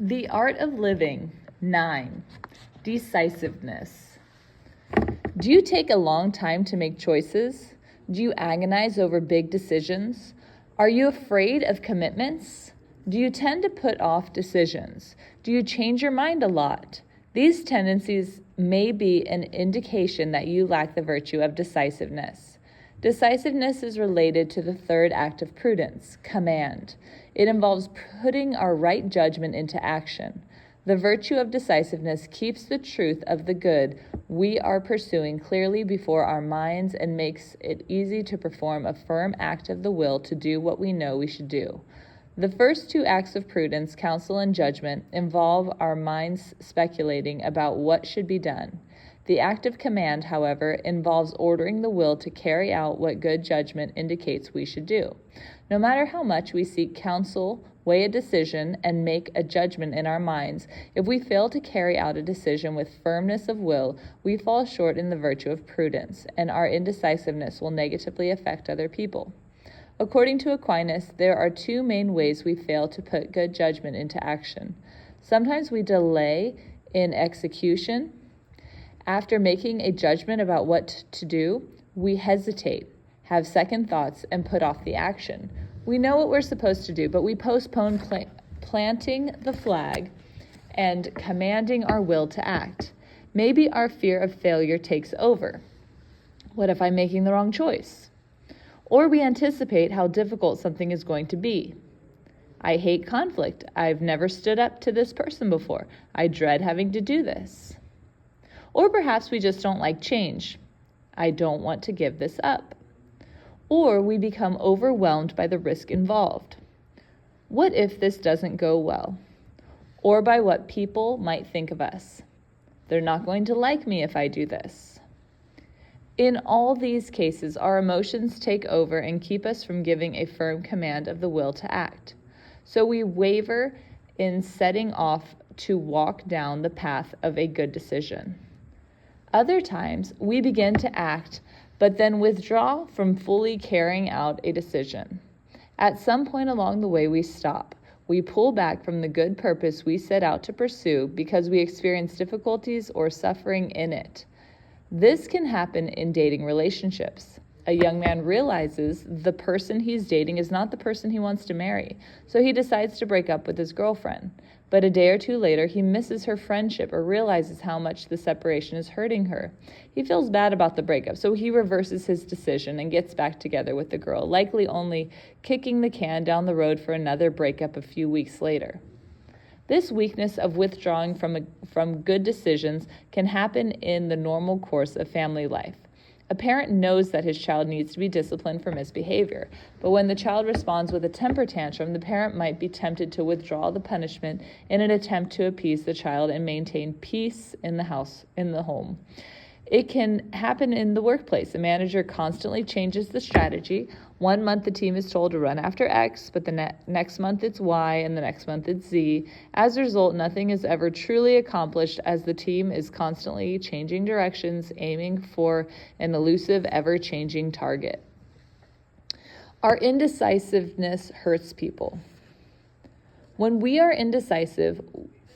The Art of Living 9. Decisiveness. Do you take a long time to make choices? Do you agonize over big decisions? Are you afraid of commitments? Do you tend to put off decisions? Do you change your mind a lot? These tendencies may be an indication that you lack the virtue of decisiveness. Decisiveness is related to the third act of prudence, command. It involves putting our right judgment into action. The virtue of decisiveness keeps the truth of the good we are pursuing clearly before our minds and makes it easy to perform a firm act of the will to do what we know we should do. The first two acts of prudence, counsel and judgment, involve our minds speculating about what should be done. The act of command, however, involves ordering the will to carry out what good judgment indicates we should do. No matter how much we seek counsel, weigh a decision, and make a judgment in our minds, if we fail to carry out a decision with firmness of will, we fall short in the virtue of prudence, and our indecisiveness will negatively affect other people. According to Aquinas, there are two main ways we fail to put good judgment into action. Sometimes we delay in execution. After making a judgment about what to do, we hesitate, have second thoughts, and put off the action. We know what we're supposed to do, but we postpone planting the flag and commanding our will to act. Maybe our fear of failure takes over. What if I'm making the wrong choice? Or we anticipate how difficult something is going to be. I hate conflict. I've never stood up to this person before. I dread having to do this. Or perhaps we just don't like change. I don't want to give this up. Or we become overwhelmed by the risk involved. What if this doesn't go well? Or by what people might think of us. They're not going to like me if I do this. In all these cases, our emotions take over and keep us from giving a firm command of the will to act. So we waver in setting off to walk down the path of a good decision. Other times, we begin to act, but then withdraw from fully carrying out a decision. At some point along the way, we stop. We pull back from the good purpose we set out to pursue because we experience difficulties or suffering in it. This can happen in dating relationships. A young man realizes the person he's dating is not the person he wants to marry, so he decides to break up with his girlfriend. But a day or two later, he misses her friendship or realizes how much the separation is hurting her. He feels bad about the breakup, so he reverses his decision and gets back together with the girl, likely only kicking the can down the road for another breakup a few weeks later. This weakness of withdrawing from good decisions can happen in the normal course of family life. A parent knows that his child needs to be disciplined for misbehavior, but when the child responds with a temper tantrum, the parent might be tempted to withdraw the punishment in an attempt to appease the child and maintain peace in the home. It can happen in the workplace. A manager constantly changes the strategy. One month the team is told to run after X, but the next month it's Y, and the next month it's Z. As a result, nothing is ever truly accomplished as the team is constantly changing directions, aiming for an elusive, ever-changing target. Our indecisiveness hurts people. When we are indecisive,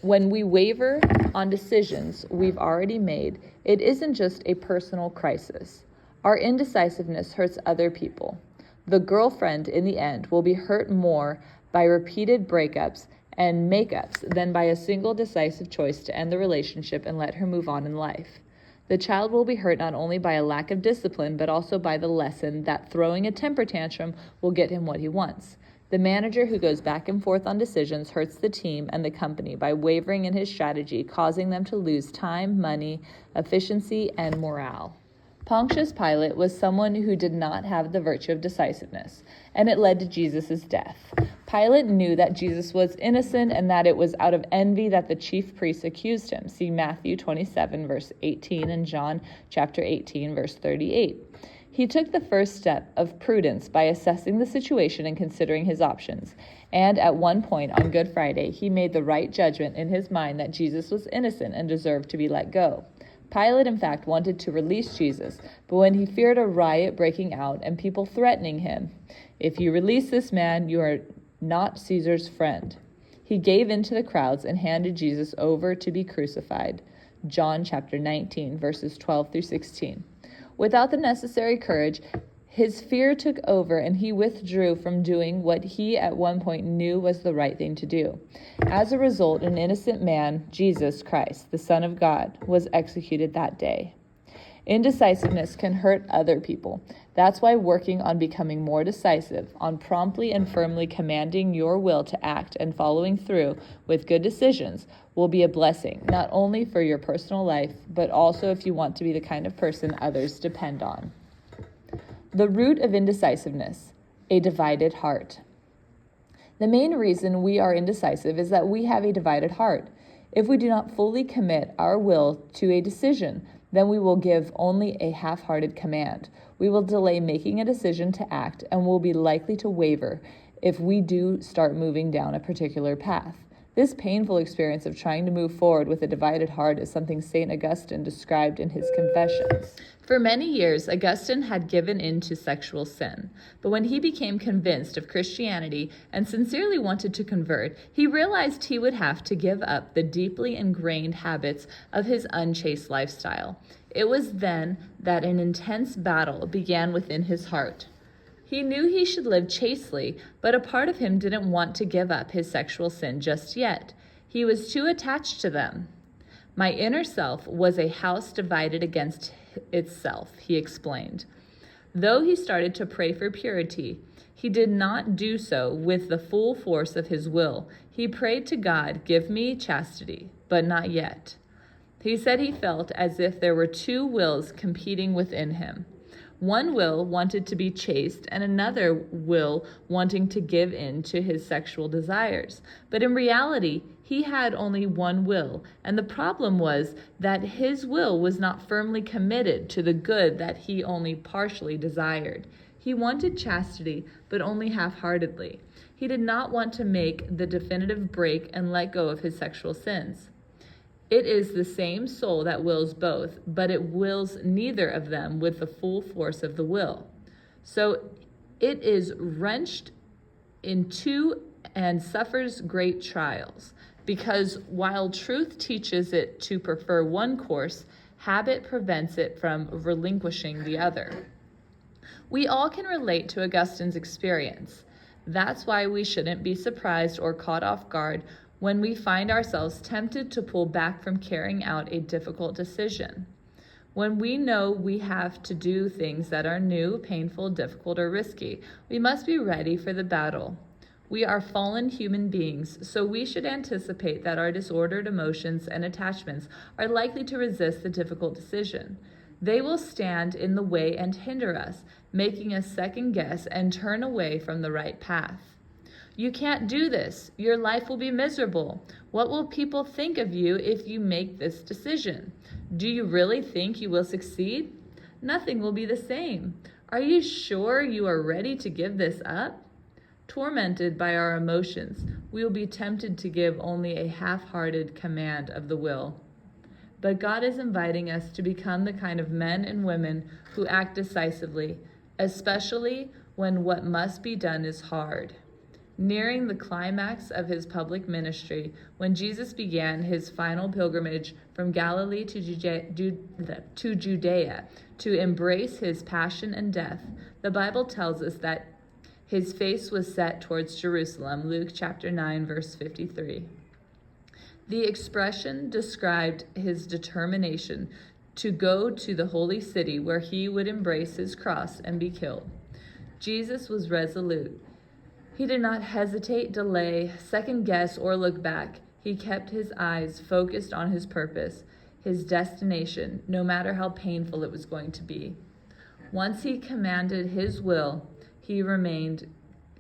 when we waver on decisions we've already made, it isn't just a personal crisis. Our indecisiveness hurts other people. The girlfriend, in the end, will be hurt more by repeated breakups and makeups than by a single decisive choice to end the relationship and let her move on in life. The child will be hurt not only by a lack of discipline, but also by the lesson that throwing a temper tantrum will get him what he wants. The manager who goes back and forth on decisions hurts the team and the company by wavering in his strategy, causing them to lose time, money, efficiency, and morale. Pontius Pilate was someone who did not have the virtue of decisiveness, and it led to Jesus' death. Pilate knew that Jesus was innocent and that it was out of envy that the chief priests accused him. See Matthew 27, verse 18, and John chapter 18, verse 38. He took the first step of prudence by assessing the situation and considering his options. And at one point on Good Friday, he made the right judgment in his mind that Jesus was innocent and deserved to be let go. Pilate, in fact, wanted to release Jesus, but when he feared a riot breaking out and people threatening him, "If you release this man, you are not Caesar's friend," He gave in to the crowds and handed Jesus over to be crucified. John chapter 19, verses 12 through 16. Without the necessary courage, his fear took over and he withdrew from doing what he at one point knew was the right thing to do. As a result, an innocent man, Jesus Christ, the Son of God, was executed that day. Indecisiveness can hurt other people. That's why working on becoming more decisive, on promptly and firmly commanding your will to act and following through with good decisions will be a blessing, not only for your personal life, but also if you want to be the kind of person others depend on. The root of indecisiveness, a divided heart. The main reason we are indecisive is that we have a divided heart. If we do not fully commit our will to a decision, then we will give only a half-hearted command. We will delay making a decision to act and will be likely to waver if we do start moving down a particular path. This painful experience of trying to move forward with a divided heart is something St. Augustine described in his Confessions. For many years, Augustine had given in to sexual sin, but when he became convinced of Christianity and sincerely wanted to convert, he realized he would have to give up the deeply ingrained habits of his unchaste lifestyle. It was then that an intense battle began within his heart. He knew he should live chastely, but a part of him didn't want to give up his sexual sin just yet. He was too attached to them. My inner self was a house divided against itself, he explained. Though he started to pray for purity, he did not do so with the full force of his will. He prayed to God, "Give me chastity, but not yet." He said he felt as if there were two wills competing within him. One will wanted to be chaste and another will wanting to give in to his sexual desires. But in reality, he had only one will, and the problem was that his will was not firmly committed to the good that he only partially desired. He wanted chastity, but only half-heartedly. He did not want to make the definitive break and let go of his sexual sins. It is the same soul that wills both, but it wills neither of them with the full force of the will. So it is wrenched in two and suffers great trials, because while truth teaches it to prefer one course, habit prevents it from relinquishing the other. We all can relate to Augustine's experience. That's why we shouldn't be surprised or caught off guard when we find ourselves tempted to pull back from carrying out a difficult decision. When we know we have to do things that are new, painful, difficult, or risky, we must be ready for the battle. We are fallen human beings, so we should anticipate that our disordered emotions and attachments are likely to resist the difficult decision. They will stand in the way and hinder us, making us second guess and turn away from the right path. You can't do this. Your life will be miserable. What will people think of you if you make this decision? Do you really think you will succeed? Nothing will be the same. Are you sure you are ready to give this up? Tormented by our emotions, we will be tempted to give only a half-hearted command of the will. But God is inviting us to become the kind of men and women who act decisively, especially when what must be done is hard. Nearing the climax of his public ministry, when Jesus began his final pilgrimage from Galilee to Judea to embrace his passion and death, the Bible tells us that his face was set towards Jerusalem, Luke chapter 9, verse 53. The expression described his determination to go to the holy city where he would embrace his cross and be killed. Jesus was resolute. He did not hesitate, delay, second guess, or look back. He kept his eyes focused on his purpose, his destination, no matter how painful it was going to be. Once he commanded his will, he remained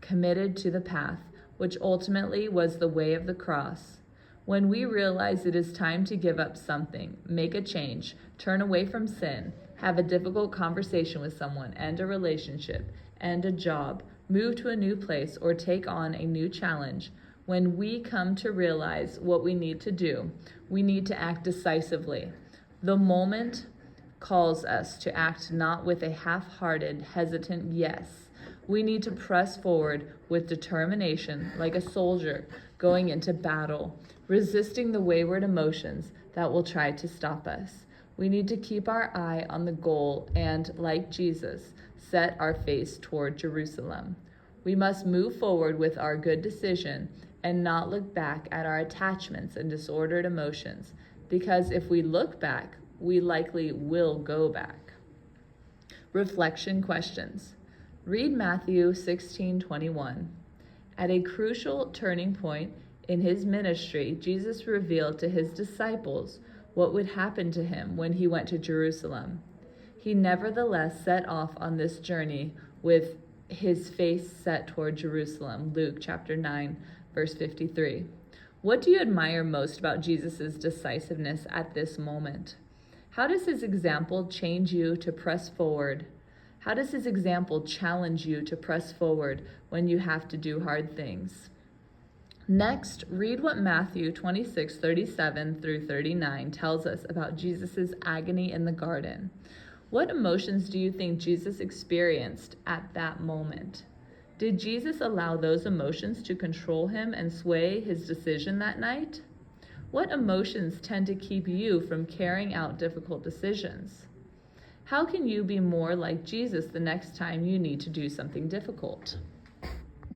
committed to the path, which ultimately was the way of the cross. When we realize it is time to give up something, make a change, turn away from sin, have a difficult conversation with someone, end a relationship, end a job, move to a new place, or take on a new challenge, when we come to realize what we need to do, we need to act decisively. The moment calls us to act not with a half-hearted, hesitant yes. We need to press forward with determination, like a soldier going into battle, resisting the wayward emotions that will try to stop us. We need to keep our eye on the goal and, like Jesus, set our face toward Jerusalem. We must move forward with our good decision and not look back at our attachments and disordered emotions, because if we look back, we likely will go back. Reflection questions. Read Matthew 16:21. At a crucial turning point in his ministry, Jesus revealed to his disciples what would happen to him when he went to Jerusalem. He nevertheless set off on this journey with his face set toward Jerusalem. Luke chapter 9, verse 53. What do you admire most about Jesus' decisiveness at this moment? How does his example change you to press forward? How does his example challenge you to press forward when you have to do hard things? Next, read what Matthew 26:37 through 39 tells us about Jesus' agony in the garden. What emotions do you think Jesus experienced at that moment? Did Jesus allow those emotions to control him and sway his decision that night? What emotions tend to keep you from carrying out difficult decisions? How can you be more like Jesus the next time you need to do something difficult?